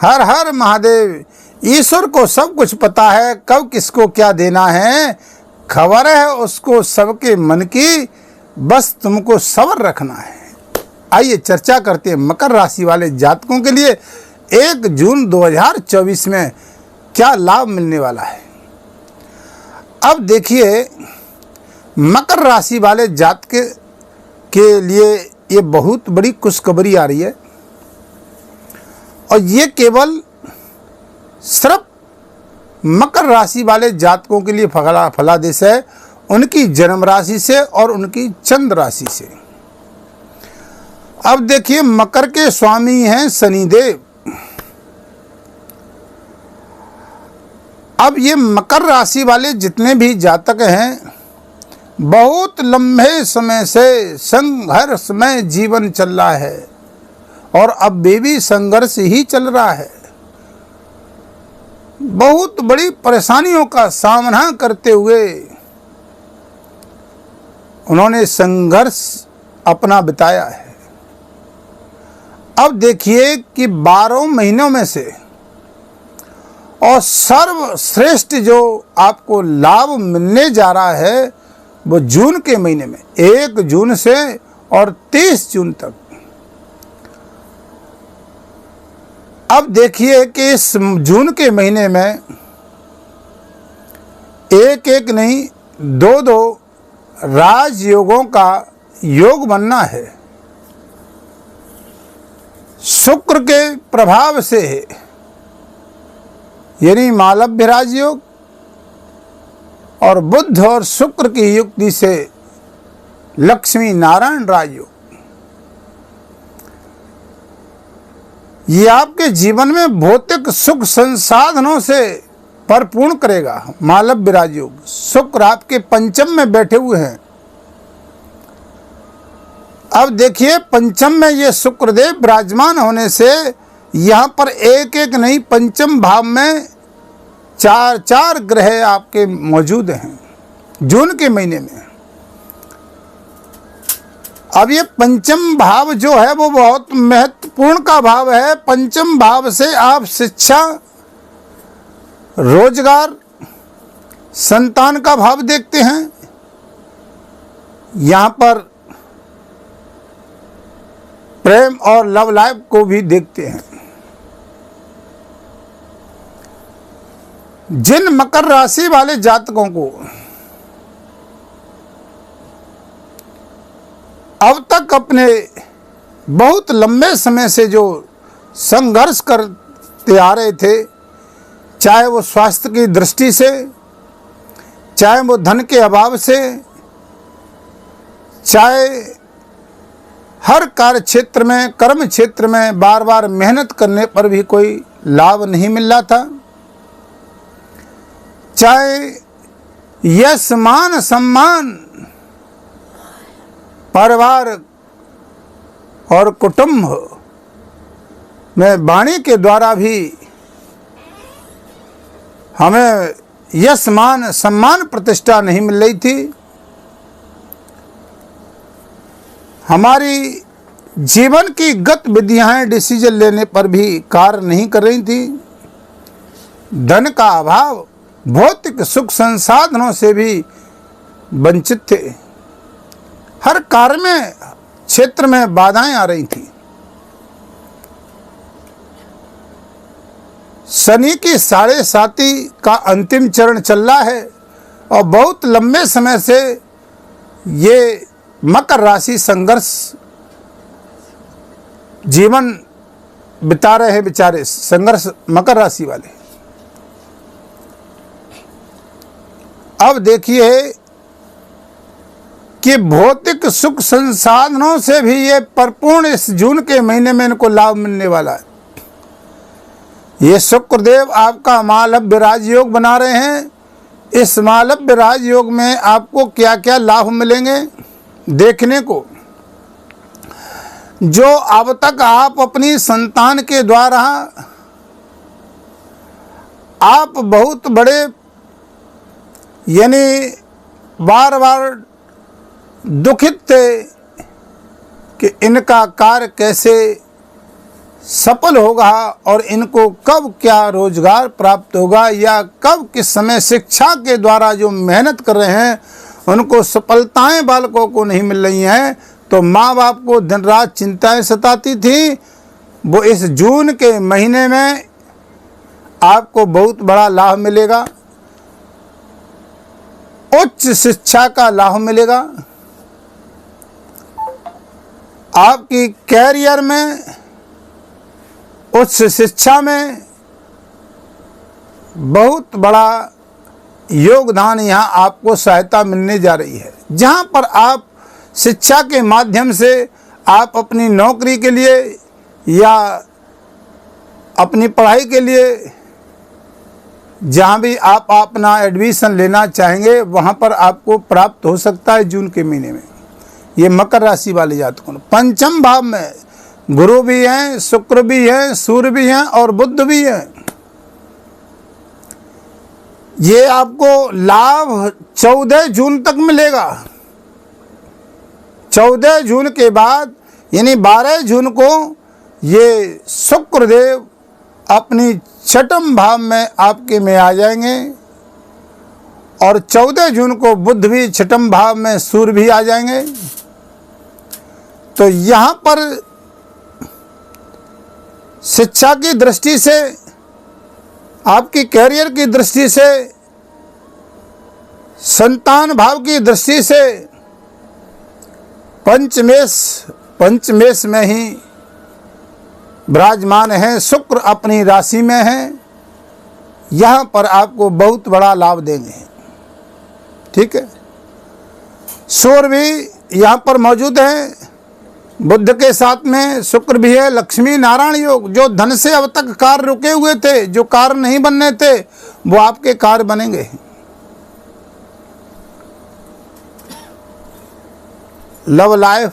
हर हर महादेव। ईश्वर को सब कुछ पता है, कब किसको क्या देना है, खबर है उसको सबके मन की, बस तुमको सब्र रखना है। आइए चर्चा करते हैं मकर राशि वाले जातकों के लिए 1 जून 2024 में क्या लाभ मिलने वाला है। अब देखिए, मकर राशि वाले जातक के लिए ये बहुत बड़ी खुशखबरी आ रही है, और ये केवल सिर्फ मकर राशि वाले जातकों के लिए फलादेश है, उनकी जन्म राशि से और उनकी चंद्र राशि से। अब देखिए, मकर के स्वामी हैं शनिदेव। अब ये मकर राशि वाले जितने भी जातक हैं, बहुत लंबे समय से संघर्ष में जीवन चल रहा है, और अब भी संघर्ष ही चल रहा है। बहुत बड़ी परेशानियों का सामना करते हुए उन्होंने संघर्ष अपना बिताया है। अब देखिए कि 12 महीनों में से और सर्वश्रेष्ठ जो आपको लाभ मिलने जा रहा है वो जून के महीने में 1 जून से और 30 जून तक। अब देखिए कि इस जून के महीने में एक नहीं 2 राजयोगों का योग बनना है। शुक्र के प्रभाव से, यानी मालव्य राजयोग, और बुध और शुक्र की युक्ति से लक्ष्मी नारायण राजयोग। ये आपके जीवन में भौतिक सुख संसाधनों से परिपूर्ण करेगा। मालव्य राजयोग, शुक्र आपके पंचम में बैठे हुए हैं। अब देखिए, पंचम में ये शुक्रदेव विराजमान होने से यहाँ पर एक नहीं पंचम भाव में 4 ग्रह आपके मौजूद हैं जून के महीने में। अब ये पंचम भाव जो है वो बहुत महत्वपूर्ण का भाव है। पंचम भाव से आप शिक्षा, रोजगार, संतान का भाव देखते हैं। यहाँ पर प्रेम और लव लाइफ को भी देखते हैं। जिन मकर राशि वाले जातकों को अब तक अपने बहुत लंबे समय से जो संघर्ष करते आ रहे थे, चाहे वो स्वास्थ्य की दृष्टि से, चाहे वो धन के अभाव से, चाहे हर कार्य क्षेत्र में, कर्म क्षेत्र में बार बार मेहनत करने पर भी कोई लाभ नहीं मिल रहा था, चाहे यश मान सम्मान परिवार और कुटुंब में वाणी के द्वारा भी हमें यश मान सम्मान प्रतिष्ठा नहीं मिल रही थी, हमारी जीवन की गतिविधियां डिसीजन लेने पर भी कार्य नहीं कर रही थी, धन का अभाव, भौतिक सुख संसाधनों से भी वंचित थे, हर कार्य में क्षेत्र में बाधाएं आ रही थी। शनि की 7.5 का अंतिम चरण चल रहा है, और बहुत लंबे समय से ये मकर राशि संघर्ष जीवन बिता रहे हैं बेचारे संघर्ष मकर राशि वाले। अब देखिए कि भौतिक सुख संसाधनों से भी ये परिपूर्ण इस जून के महीने में इनको लाभ मिलने वाला है। ये शुक्रदेव आपका मालव्य राजयोग बना रहे हैं। इस मालव्य राजयोग में आपको क्या क्या लाभ मिलेंगे देखने को, जो अब तक आप अपनी संतान के द्वारा आप बहुत बड़े यानी बार बार दुखित थे कि इनका कार्य कैसे सफल होगा और इनको कब क्या रोजगार प्राप्त होगा या कब किस समय शिक्षा के द्वारा जो मेहनत कर रहे हैं उनको सफलताएं बालकों को नहीं मिल रही हैं, तो माँ बाप को दिन रात चिंताएं सताती थी। वो इस जून के महीने में आपको बहुत बड़ा लाभ मिलेगा, उच्च शिक्षा का लाभ मिलेगा। आपकी कैरियर में, उच्च शिक्षा में बहुत बड़ा योगदान यहाँ आपको सहायता मिलने जा रही है। जहाँ पर आप शिक्षा के माध्यम से आप अपनी नौकरी के लिए या अपनी पढ़ाई के लिए जहाँ भी आप अपना एडमिशन लेना चाहेंगे वहाँ पर आपको प्राप्त हो सकता है जून के महीने में। ये मकर राशि वाले जातकों, पंचम भाव में गुरु भी हैं, शुक्र भी हैं, सूर्य भी हैं और बुध भी हैं। ये आपको लाभ 14 जून तक मिलेगा। 14 जून के बाद यानी 12 जून को ये शुक्रदेव अपनी छठम भाव में आपके में आ जाएंगे और 14 जून को बुध भी छठम भाव में, सूर्य भी आ जाएंगे। तो यहाँ पर शिक्षा की दृष्टि से, आपकी कैरियर की दृष्टि से, संतान भाव की दृष्टि से पंचमेश में ही विराजमान है, शुक्र अपनी राशि में है। यहाँ पर आपको बहुत बड़ा लाभ देंगे, ठीक है। सूर्य भी यहाँ पर मौजूद है, बुध के साथ में शुक्र भी है। लक्ष्मी नारायण योग, जो धन से अब तक कार्य रुके हुए थे, जो कार्य नहीं बनने थे, वो आपके कार्य बनेंगे। लव लाइफ,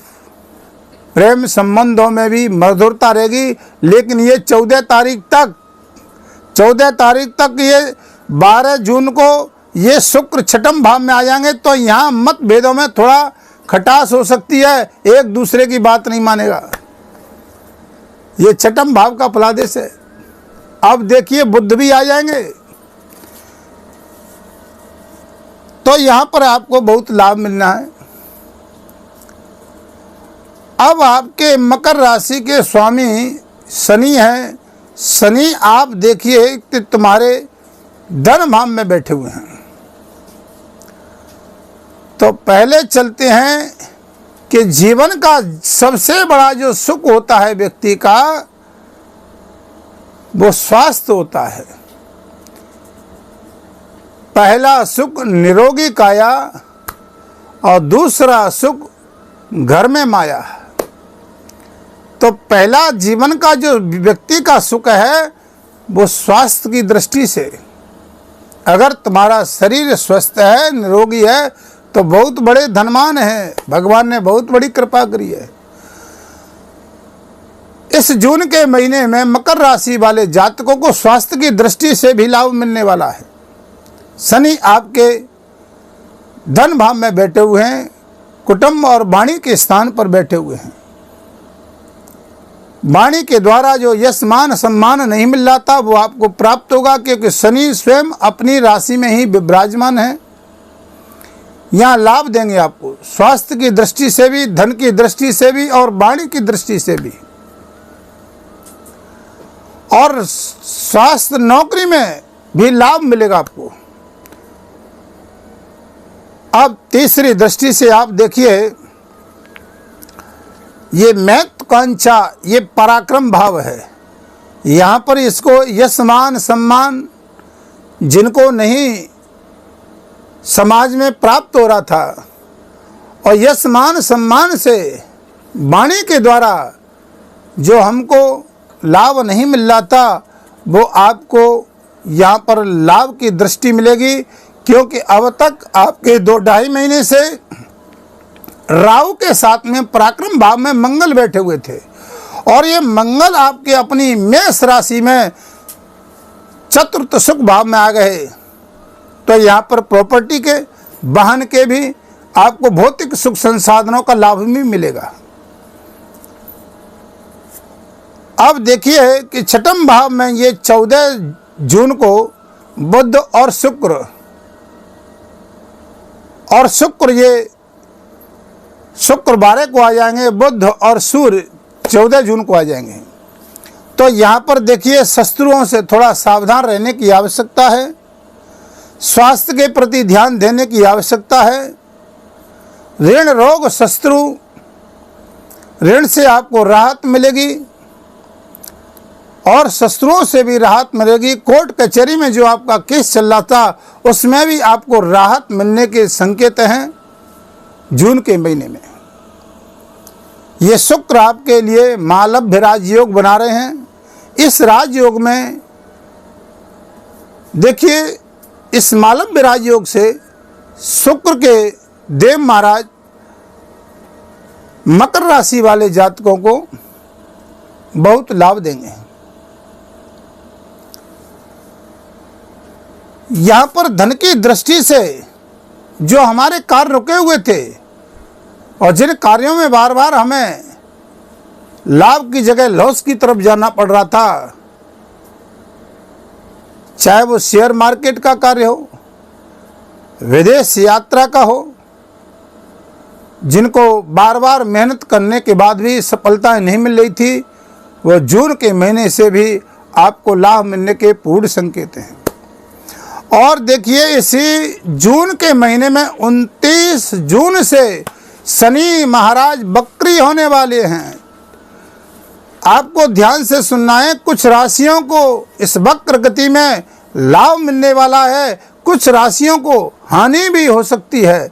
प्रेम संबंधों में भी मधुरता रहेगी। लेकिन ये 14 तारीख तक ये 12 जून को ये शुक्र छठम भाव में आ जाएंगे, तो यहाँ मतभेदों में थोड़ा खटास हो सकती है, एक दूसरे की बात नहीं मानेगा। ये छठम भाव का फलादेश है। अब देखिए बुध भी आ जाएंगे, तो यहाँ पर आपको बहुत लाभ मिलना है। अब आपके मकर राशि के स्वामी शनि हैं। शनि आप देखिए कि तुम्हारे धन भाव में बैठे हुए हैं। तो पहले चलते हैं कि जीवन का सबसे बड़ा जो सुख होता है व्यक्ति का, वो स्वास्थ्य होता है। पहला सुख निरोगी काया और दूसरा सुख घर में माया। तो पहला जीवन का जो व्यक्ति का सुख है वो स्वास्थ्य की दृष्टि से। अगर तुम्हारा शरीर स्वस्थ है, निरोगी है, तो बहुत बड़े धनवान है, भगवान ने बहुत बड़ी कृपा करी है। इस जून के महीने में मकर राशि वाले जातकों को स्वास्थ्य की दृष्टि से भी लाभ मिलने वाला है। शनि आपके धन भाव में बैठे हुए हैं, कुटुंब और वाणी के स्थान पर बैठे हुए हैं। वाणी के द्वारा जो यश मान सम्मान नहीं मिल रहा था वो आपको प्राप्त होगा, क्योंकि शनि स्वयं अपनी राशि में ही विराजमान है। यहाँ लाभ देंगे आपको स्वास्थ्य की दृष्टि से भी, धन की दृष्टि से भी और वाणी की दृष्टि से भी। और स्वास्थ्य नौकरी में भी लाभ मिलेगा आपको। अब तीसरी दृष्टि से आप देखिए, ये महत्वाकांक्षा, ये पराक्रम भाव है। यहाँ पर इसको यश मान सम्मान जिनको नहीं समाज में प्राप्त हो रहा था, और यश मान सम्मान से वाणी के द्वारा जो हमको लाभ नहीं मिल रहा था, वो आपको यहाँ पर लाभ की दृष्टि मिलेगी। क्योंकि अब तक आपके 2-2.5 महीने से राहु के साथ में पराक्रम भाव में मंगल बैठे हुए थे, और ये मंगल आपके अपनी मेष राशि में चतुर्थ सुख भाव में आ गए। तो यहाँ पर प्रॉपर्टी के, वाहन के भी आपको भौतिक सुख संसाधनों का लाभ भी मिलेगा। अब देखिए कि छठम भाव में ये 14 जून को बुध और शुक्र ये शुक्र 12 को आ जाएंगे, बुध और सूर्य 14 जून को आ जाएंगे। तो यहाँ पर देखिए शत्रुओं से थोड़ा सावधान रहने की आवश्यकता है, स्वास्थ्य के प्रति ध्यान देने की आवश्यकता है। ऋण रोग शत्रु ऋण से आपको राहत मिलेगी और शत्रुओं से भी राहत मिलेगी। कोर्ट कचहरी में जो आपका केस चल रहा था उसमें भी आपको राहत मिलने के संकेत हैं जून के महीने में। ये शुक्र आपके लिए मालभ्य राजयोग बना रहे हैं। इस राजयोग में देखिए, इस मालभ्य राजयोग से शुक्र के देव महाराज मकर राशि वाले जातकों को बहुत लाभ देंगे। यहाँ पर धन की दृष्टि से जो हमारे कार्य रुके हुए थे और जिन कार्यों में बार बार हमें लाभ की जगह लॉस की तरफ जाना पड़ रहा था, चाहे वो शेयर मार्केट का कार्य हो, विदेश यात्रा का हो, जिनको बार बार मेहनत करने के बाद भी सफलताएं नहीं मिल रही थी, वो जून के महीने से भी आपको लाभ मिलने के पूर्ण संकेत हैं। और देखिए इसी जून के महीने में 29 जून से शनि महाराज वक्री होने वाले हैं। आपको ध्यान से सुनना है। कुछ राशियों को इस वक्र गति में लाभ मिलने वाला है, कुछ राशियों को हानि भी हो सकती है।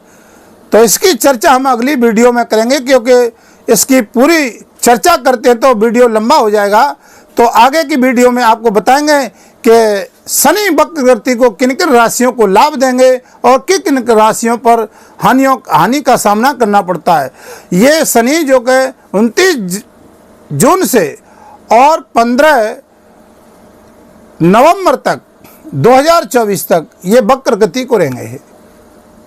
तो इसकी चर्चा हम अगली वीडियो में करेंगे, क्योंकि इसकी पूरी चर्चा करते हैं तो वीडियो लंबा हो जाएगा। तो आगे की वीडियो में आपको बताएंगे कि शनि वक्र गति को किन किन राशियों को लाभ देंगे और किन किन राशियों पर हानि का सामना करना पड़ता है। ये शनि जो कि 29 जून से और 15 नवंबर तक 2024 तक ये वक्र गति को रहेंगे।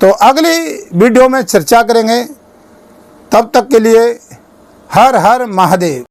तो अगली वीडियो में चर्चा करेंगे। तब तक के लिए हर हर महादेव।